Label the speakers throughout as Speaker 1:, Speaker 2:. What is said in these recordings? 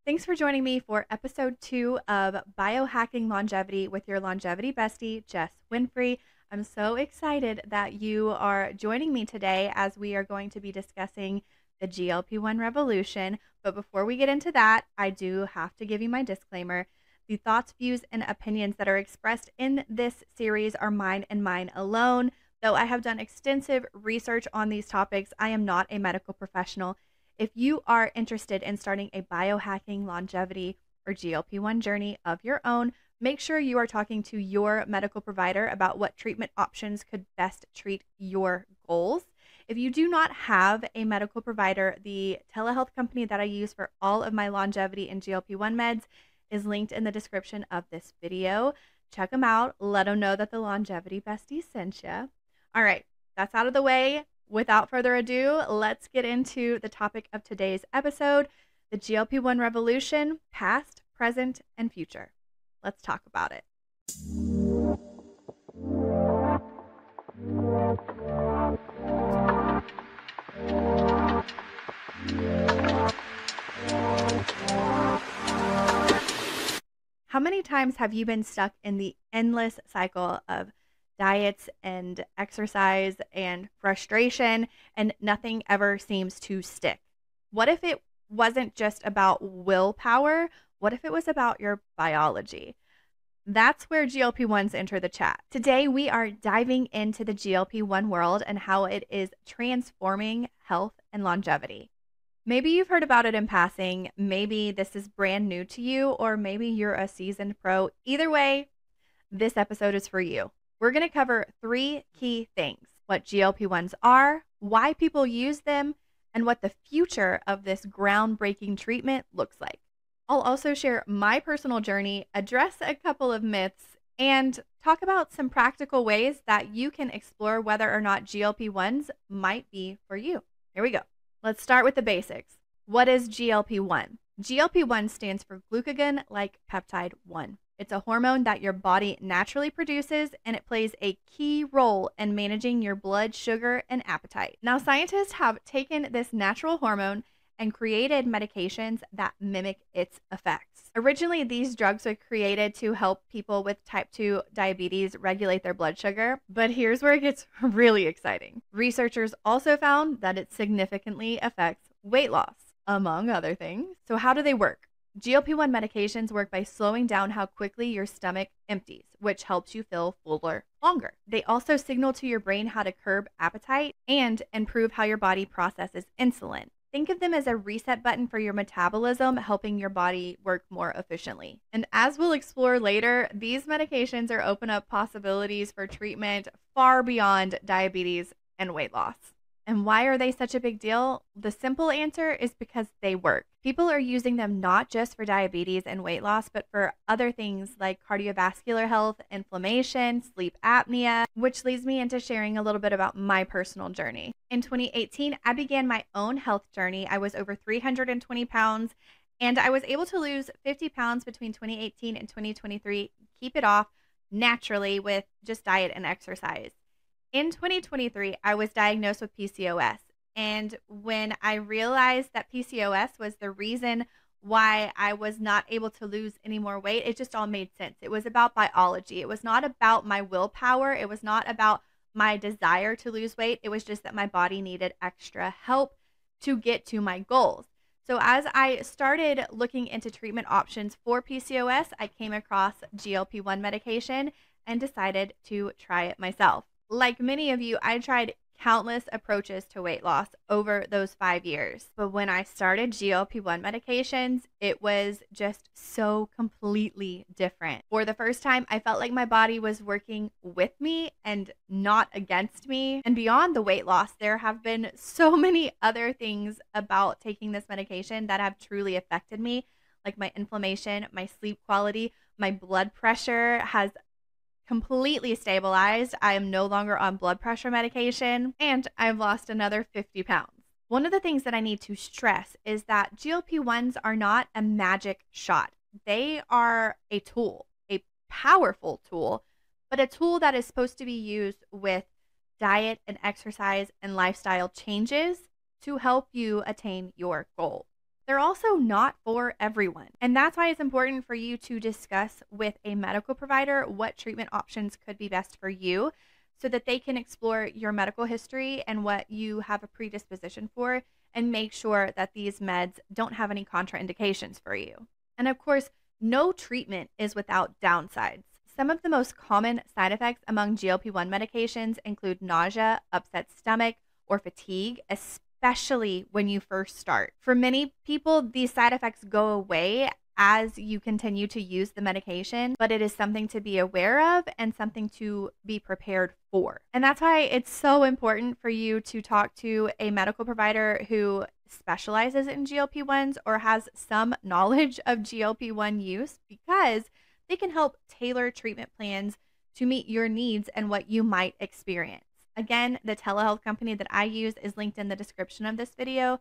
Speaker 1: Thanks for joining me for episode 2 of Biohacking Longevity with your longevity bestie, Jess Winfrey. I'm so excited that you are joining me today as we are going to be discussing the GLP-1 Revolution. But before we get into that, I do have to give you my disclaimer. The thoughts, views, and opinions that are expressed in this series are mine and mine alone. Though I have done extensive research on these topics, I am not a medical professional. If you are interested in starting a biohacking longevity or GLP-1 journey of your own, make sure you are talking to your medical provider about what treatment options could best treat your goals. If you do not have a medical provider, the telehealth company that I use for all of my longevity and GLP-1 meds is linked in the description of this video. Check them out. Let them know that the longevity bestie sent you. All right, that's out of the way. Without further ado, let's get into the topic of today's episode, the GLP-1 revolution, past, present, and future. Let's talk about it. How many times have you been stuck in the endless cycle of diets and exercise and frustration, and nothing ever seems to stick? What if it wasn't just about willpower? What if it was about your biology? That's where GLP-1s enter the chat. Today, we are diving into the GLP-1 world and how it is transforming health and longevity. Maybe you've heard about it in passing, maybe this is brand new to you, or maybe you're a seasoned pro. Either way, this episode is for you. We're going to cover 3 key things: what GLP-1s are, why people use them, and what the future of this groundbreaking treatment looks like. I'll also share my personal journey, address a couple of myths, and talk about some practical ways that you can explore whether or not GLP-1s might be for you. Here we go. Let's start with the basics. What is GLP-1? GLP-1 stands for glucagon-like peptide 1. It's a hormone that your body naturally produces, and it plays a key role in managing your blood sugar and appetite. Now, scientists have taken this natural hormone and created medications that mimic its effects. Originally, these drugs were created to help people with type 2 diabetes regulate their blood sugar, but here's where it gets really exciting. Researchers also found that it significantly affects weight loss, among other things. So how do they work? GLP-1 medications work by slowing down how quickly your stomach empties, which helps you feel fuller longer. They also signal to your brain how to curb appetite and improve how your body processes insulin. Think of them as a reset button for your metabolism, helping your body work more efficiently. And as we'll explore later, these medications are open up possibilities for treatment far beyond diabetes and weight loss. And why are they such a big deal? The simple answer is because they work. People are using them not just for diabetes and weight loss, but for other things like cardiovascular health, inflammation, sleep apnea, which leads me into sharing a little bit about my personal journey. In 2018, I began my own health journey. I was over 320 pounds, and I was able to lose 50 pounds between 2018 and 2023, keep it off naturally with just diet and exercise. In 2023, I was diagnosed with PCOS. And when I realized that PCOS was the reason why I was not able to lose any more weight, it just all made sense. It was about biology. It was not about my willpower. It was not about my desire to lose weight. It was just that my body needed extra help to get to my goals. So as I started looking into treatment options for PCOS, I came across GLP-1 medication and decided to try it myself. Like many of you, I tried countless approaches to weight loss over those 5 years. But when I started GLP-1 medications, it was just so completely different. For the first time, I felt like my body was working with me and not against me. And beyond the weight loss, there have been so many other things about taking this medication that have truly affected me, like my inflammation, my sleep quality, my blood pressure has completely stabilized. I am no longer on blood pressure medication, and I've lost another 50 pounds. One of the things that I need to stress is that GLP-1s are not a magic shot. They are a tool, a powerful tool, but a tool that is supposed to be used with diet and exercise and lifestyle changes to help you attain your goal. they're also not for everyone. And that's why it's important for you to discuss with a medical provider what treatment options could be best for you so that they can explore your medical history and what you have a predisposition for and make sure that these meds don't have any contraindications for you. And of course, no treatment is without downsides. Some of the most common side effects among GLP-1 medications include nausea, upset stomach, or fatigue, especially when you first start. For many people, these side effects go away as you continue to use the medication, but it is something to be aware of and something to be prepared for. And that's why it's so important for you to talk to a medical provider who specializes in GLP-1s or has some knowledge of GLP-1 use, because they can help tailor treatment plans to meet your needs and what you might experience. Again, the telehealth company that I use is linked in the description of this video.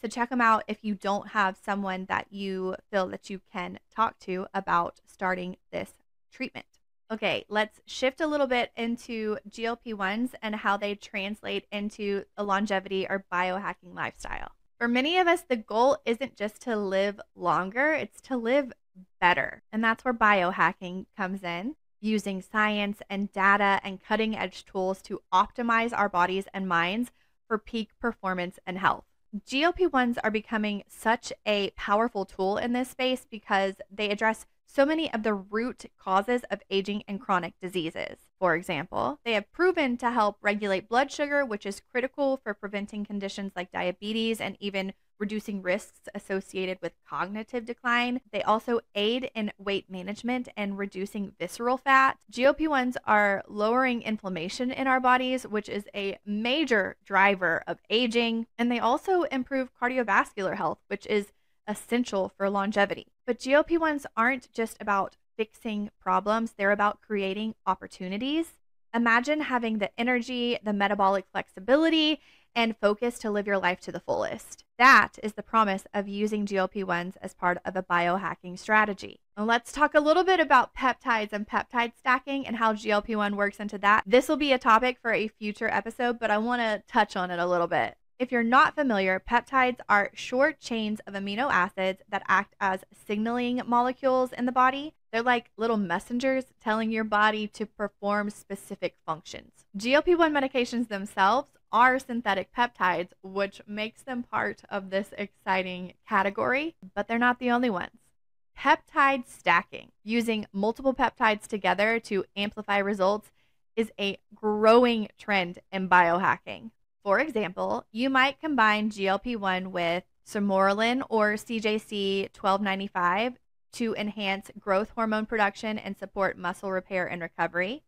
Speaker 1: So check them out if you don't have someone that you feel that you can talk to about starting this treatment. Okay, let's shift a little bit into GLP-1s and how they translate into a longevity or biohacking lifestyle. For many of us, the goal isn't just to live longer, it's to live better. And that's where biohacking comes in, using science and data and cutting edge tools to optimize our bodies and minds for peak performance and health. GLP-1s are becoming such a powerful tool in this space because they address so many of the root causes of aging and chronic diseases. For example, they have proven to help regulate blood sugar, which is critical for preventing conditions like diabetes and even reducing risks associated with cognitive decline. They also aid in weight management and reducing visceral fat. GLP-1s are lowering inflammation in our bodies, which is a major driver of aging. And they also improve cardiovascular health, which is essential for longevity. But GLP-1s aren't just about fixing problems, they're about creating opportunities. Imagine having the energy, the metabolic flexibility, and focus to live your life to the fullest. That is the promise of using GLP-1s as part of a biohacking strategy. And let's talk a little bit about peptides and peptide stacking and how GLP-1 works into that. This will be a topic for a future episode, but I want to touch on it a little bit. If you're not familiar, peptides are short chains of amino acids that act as signaling molecules in the body. They're like little messengers telling your body to perform specific functions. GLP-1 medications themselves are synthetic peptides, which makes them part of this exciting category, but they're not the only ones. Peptide stacking, using multiple peptides together to amplify results, is a growing trend in biohacking. For example, you might combine GLP-1 with sermorelin or CJC 1295 to enhance growth hormone production and support muscle repair and recovery.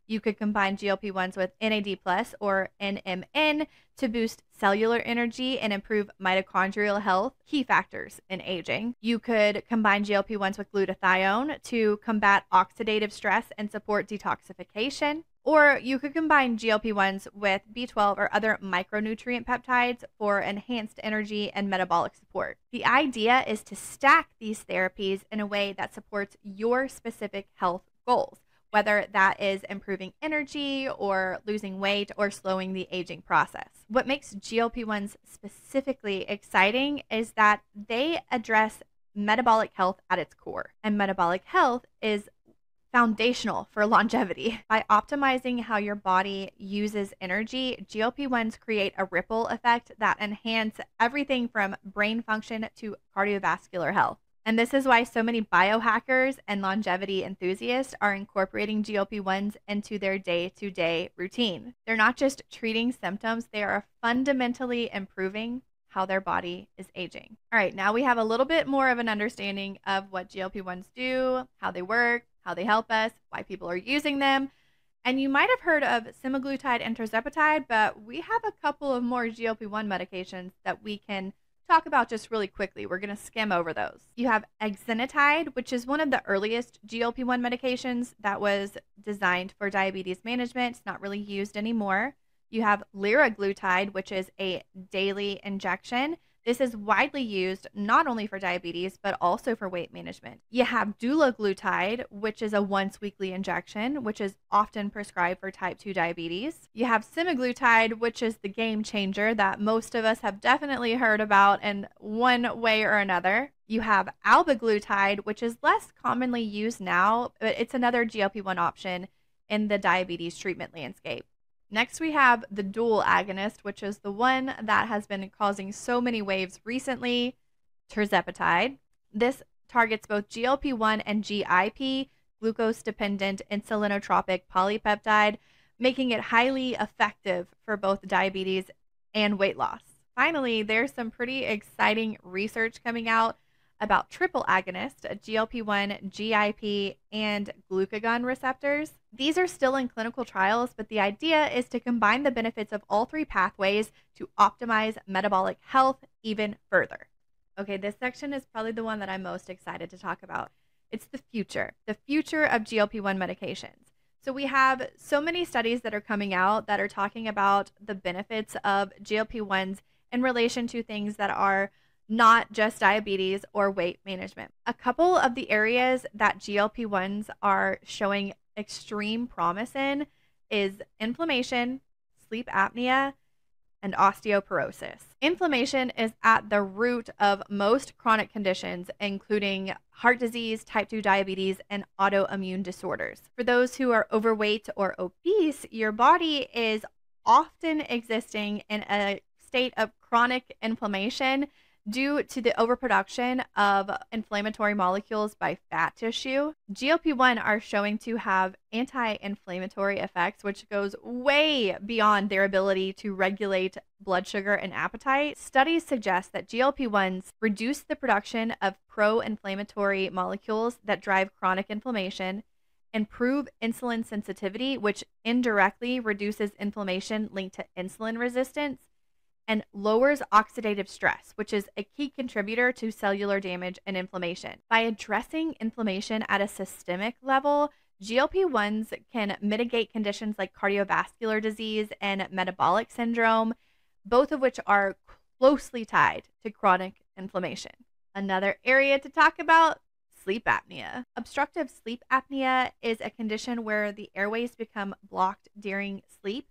Speaker 1: You could combine GLP-1s with NAD+ or NMN to boost cellular energy and improve mitochondrial health, key factors in aging. You could combine GLP-1s with glutathione to combat oxidative stress and support detoxification. Or you could combine GLP-1s with B12 or other micronutrient peptides for enhanced energy and metabolic support. The idea is to stack these therapies in a way that supports your specific health goals, whether that is improving energy or losing weight or slowing the aging process. What makes GLP-1s specifically exciting is that they address metabolic health at its core, and metabolic health is foundational for longevity. By optimizing how your body uses energy, GLP-1s create a ripple effect that enhance everything from brain function to cardiovascular health. And this is why so many biohackers and longevity enthusiasts are incorporating GLP-1s into their day-to-day routine. They're not just treating symptoms, they are fundamentally improving how their body is aging. All right, now we have a little bit more of an understanding of what GLP-1s do, how they work, how they help us, why people are using them. And you might have heard of semaglutide and tirzepatide, but we have a couple of more GLP-1 medications that we can talk about just really quickly. We're going to skim over those. You have exenatide, which is one of the earliest GLP-1 medications that was designed for diabetes management. It's not really used anymore. You have liraglutide, which is a daily injection This is widely used not only for diabetes, but also for weight management. You have dulaglutide, which is a once weekly injection, which is often prescribed for type 2 diabetes. You have semaglutide, which is the game changer that most of us have definitely heard about in one way or another. You have albiglutide, which is less commonly used now, but it's another GLP-1 option in the diabetes treatment landscape. Next, we have the dual agonist, which is the one that has been causing so many waves recently, tirzepatide. This targets both GLP-1 and GIP, glucose-dependent insulinotropic polypeptide, making it highly effective for both diabetes and weight loss. Finally, there's some pretty exciting research coming out about triple agonist, GLP-1, GIP, and glucagon receptors. These are still in clinical trials, but the idea is to combine the benefits of all three pathways to optimize metabolic health even further. Okay, this section is probably the one that I'm most excited to talk about. It's the future of GLP-1 medications. So we have so many studies that are coming out that are talking about the benefits of GLP-1s in relation to things that are not just diabetes or weight management. A couple of the areas that GLP-1s are showing extreme promise in is inflammation, sleep apnea, and osteoporosis. Inflammation is at the root of most chronic conditions, including heart disease, type 2 diabetes, and autoimmune disorders. For those who are overweight or obese, your body is often existing in a state of chronic inflammation due to the overproduction of inflammatory molecules by fat tissue. GLP-1 are showing to have anti-inflammatory effects, which goes way beyond their ability to regulate blood sugar and appetite. Studies suggest that GLP-1s reduce the production of pro-inflammatory molecules that drive chronic inflammation, improve insulin sensitivity, which indirectly reduces inflammation linked to insulin resistance, and lowers oxidative stress, which is a key contributor to cellular damage and inflammation. By addressing inflammation at a systemic level, GLP-1s can mitigate conditions like cardiovascular disease and metabolic syndrome, both of which are closely tied to chronic inflammation. Another area to talk about, sleep apnea. Obstructive sleep apnea is a condition where the airways become blocked during sleep,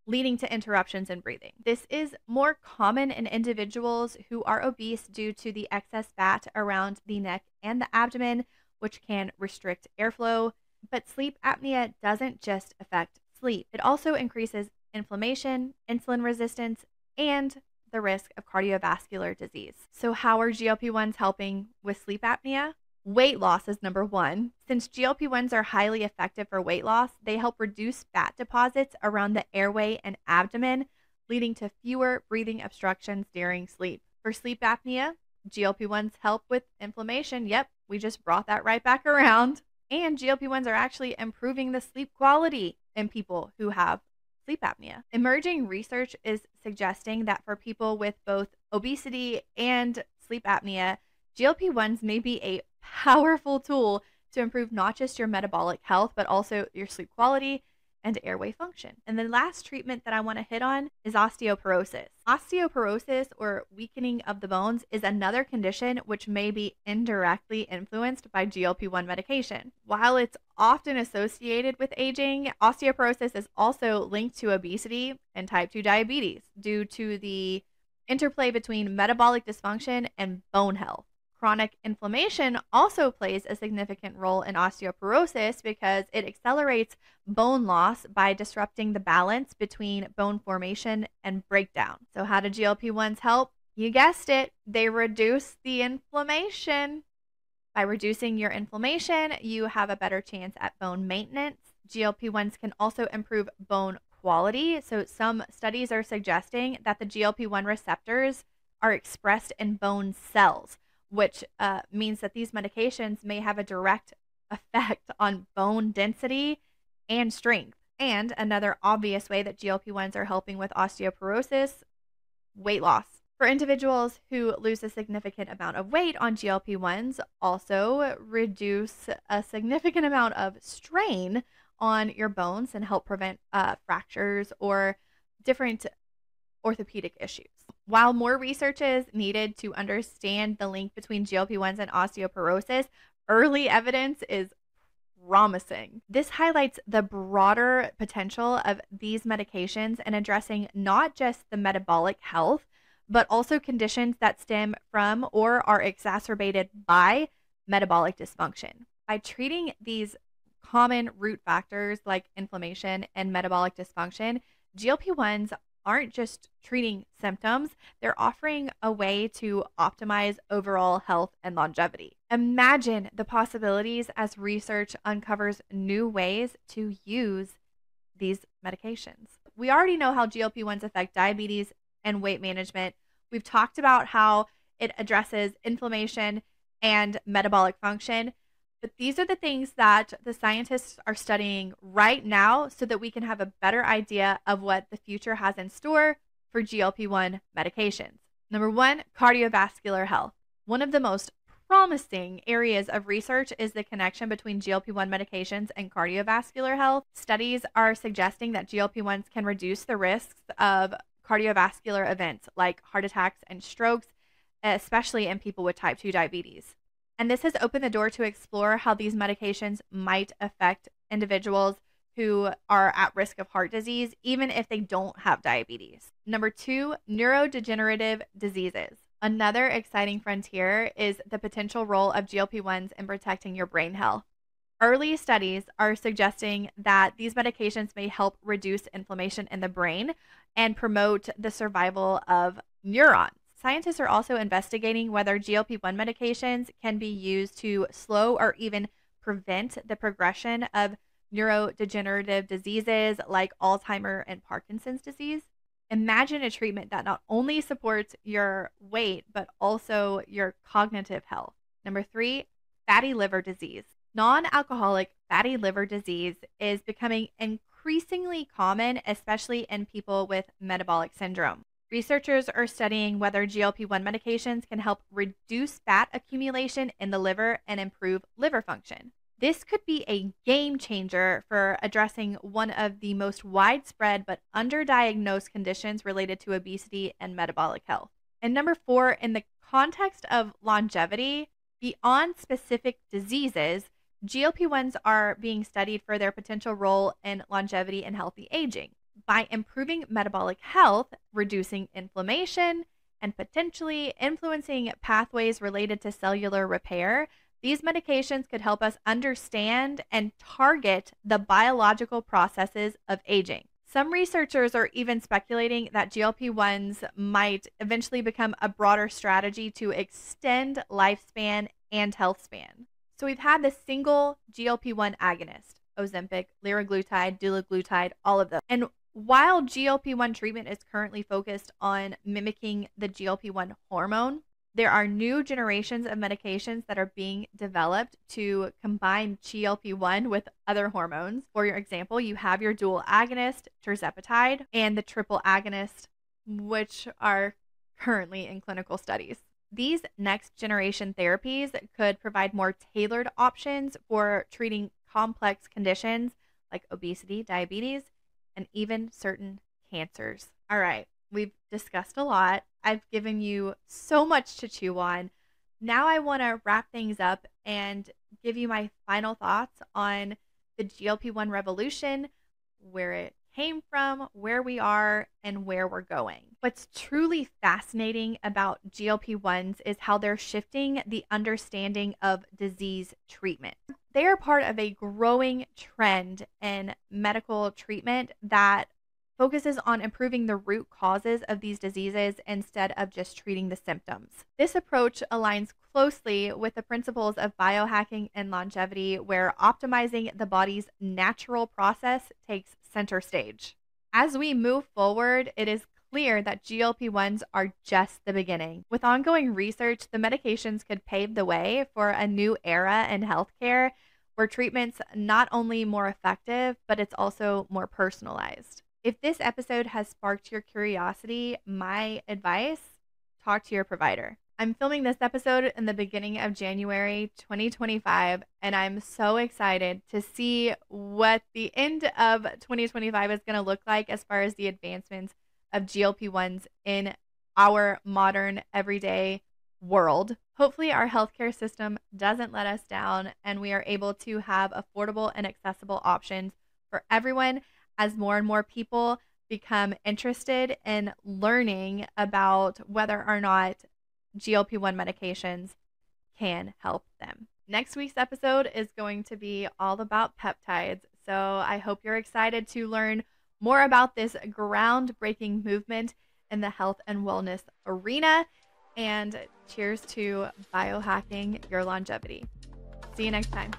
Speaker 1: leading to interruptions in breathing. This is more common in individuals who are obese due to the excess fat around the neck and the abdomen, which can restrict airflow. But sleep apnea doesn't just affect sleep. It also increases inflammation, insulin resistance, and the risk of cardiovascular disease. So how are GLP-1s helping with sleep apnea? Weight loss is number one. Since GLP-1s are highly effective for weight loss, they help reduce fat deposits around the airway and abdomen, leading to fewer breathing obstructions during sleep. For sleep apnea, GLP-1s help with inflammation. Yep, we just brought that right back around. And GLP-1s are actually improving the sleep quality in people who have sleep apnea. Emerging research is suggesting that for people with both obesity and sleep apnea, GLP-1s may be a powerful tool to improve not just your metabolic health, but also your sleep quality and airway function. And the last treatment that I want to hit on is osteoporosis. Osteoporosis, or weakening of the bones, is another condition which may be indirectly influenced by GLP-1 medication. While it's often associated with aging, osteoporosis is also linked to obesity and type 2 diabetes due to the interplay between metabolic dysfunction and bone health. Chronic inflammation also plays a significant role in osteoporosis because it accelerates bone loss by disrupting the balance between bone formation and breakdown. So how do GLP-1s help? You guessed it, they reduce the inflammation. By reducing your inflammation, you have a better chance at bone maintenance. GLP-1s can also improve bone quality. So some studies are suggesting that the GLP-1 receptors are expressed in bone cells, which means that these medications may have a direct effect on bone density and strength. And another obvious way that GLP-1s are helping with osteoporosis, weight loss. For individuals who lose a significant amount of weight on GLP-1s, also reduce a significant amount of strain on your bones and help prevent fractures or different orthopedic issues. While more research is needed to understand the link between GLP-1s and osteoporosis, early evidence is promising. This highlights the broader potential of these medications in addressing not just the metabolic health, but also conditions that stem from or are exacerbated by metabolic dysfunction. By treating these common root factors like inflammation and metabolic dysfunction, GLP-1s aren't just treating symptoms, they're offering a way to optimize overall health and longevity. Imagine the possibilities as research uncovers new ways to use these medications. We already know how GLP-1s affect diabetes and weight management. We've talked about how it addresses inflammation and metabolic function. But these are the things that the scientists are studying right now so that we can have a better idea of what the future has in store for GLP-1 medications. Number one, cardiovascular health. One of the most promising areas of research is the connection between GLP-1 medications and cardiovascular health. Studies are suggesting that GLP-1s can reduce the risks of cardiovascular events like heart attacks and strokes, especially in people with type 2 diabetes. And this has opened the door to explore how these medications might affect individuals who are at risk of heart disease, even if they don't have diabetes. Number two, neurodegenerative diseases. Another exciting frontier is the potential role of GLP-1s in protecting your brain health. Early studies are suggesting that these medications may help reduce inflammation in the brain and promote the survival of neurons. Scientists are also investigating whether GLP-1 medications can be used to slow or even prevent the progression of neurodegenerative diseases like Alzheimer's and Parkinson's disease. Imagine a treatment that not only supports your weight, but also your cognitive health. Number three, fatty liver disease. Non-alcoholic fatty liver disease is becoming increasingly common, especially in people with metabolic syndrome. Researchers are studying whether GLP-1 medications can help reduce fat accumulation in the liver and improve liver function. This could be a game changer for addressing one of the most widespread but underdiagnosed conditions related to obesity and metabolic health. And number four, in the context of longevity, beyond specific diseases, GLP-1s are being studied for their potential role in longevity and healthy aging. By improving metabolic health, reducing inflammation, and potentially influencing pathways related to cellular repair, these medications could help us understand and target the biological processes of aging. Some researchers are even speculating that GLP-1s might eventually become a broader strategy to extend lifespan and health span. So we've had the single GLP-1 agonist, Ozempic, liraglutide, dulaglutide, all of them. And while GLP-1 treatment is currently focused on mimicking the GLP-1 hormone, there are new generations of medications that are being developed to combine GLP-1 with other hormones. For your example, you have your dual agonist, tirzepatide, and the triple agonist, which are currently in clinical studies. These next generation therapies could provide more tailored options for treating complex conditions like obesity, diabetes, and even certain cancers. All right, we've discussed a lot. I've given you so much to chew on. Now I want to wrap things up and give you my final thoughts on the GLP-1 revolution, where it came from, where we are, and where we're going. What's truly fascinating about GLP-1s is how they're shifting the understanding of disease treatment. They are part of a growing trend in medical treatment that focuses on improving the root causes of these diseases instead of just treating the symptoms. This approach aligns closely with the principles of biohacking and longevity, where optimizing the body's natural process takes center stage. As we move forward, it is clear that GLP-1s are just the beginning. With ongoing research, the medications could pave the way for a new era in healthcare where treatment's not only more effective, but it's also more personalized. If this episode has sparked your curiosity, my advice, talk to your provider. I'm filming this episode in the beginning of January 2025, and I'm so excited to see what the end of 2025 is going to look like as far as the advancements of GLP-1s in our modern everyday world. Hopefully, our healthcare system doesn't let us down and we are able to have affordable and accessible options for everyone as more and more people become interested in learning about whether or not GLP-1 medications can help them. Next week's episode is going to be all about peptides. So I hope you're excited to learn more about this groundbreaking movement in the health and wellness arena. And cheers to biohacking your longevity. See you next time.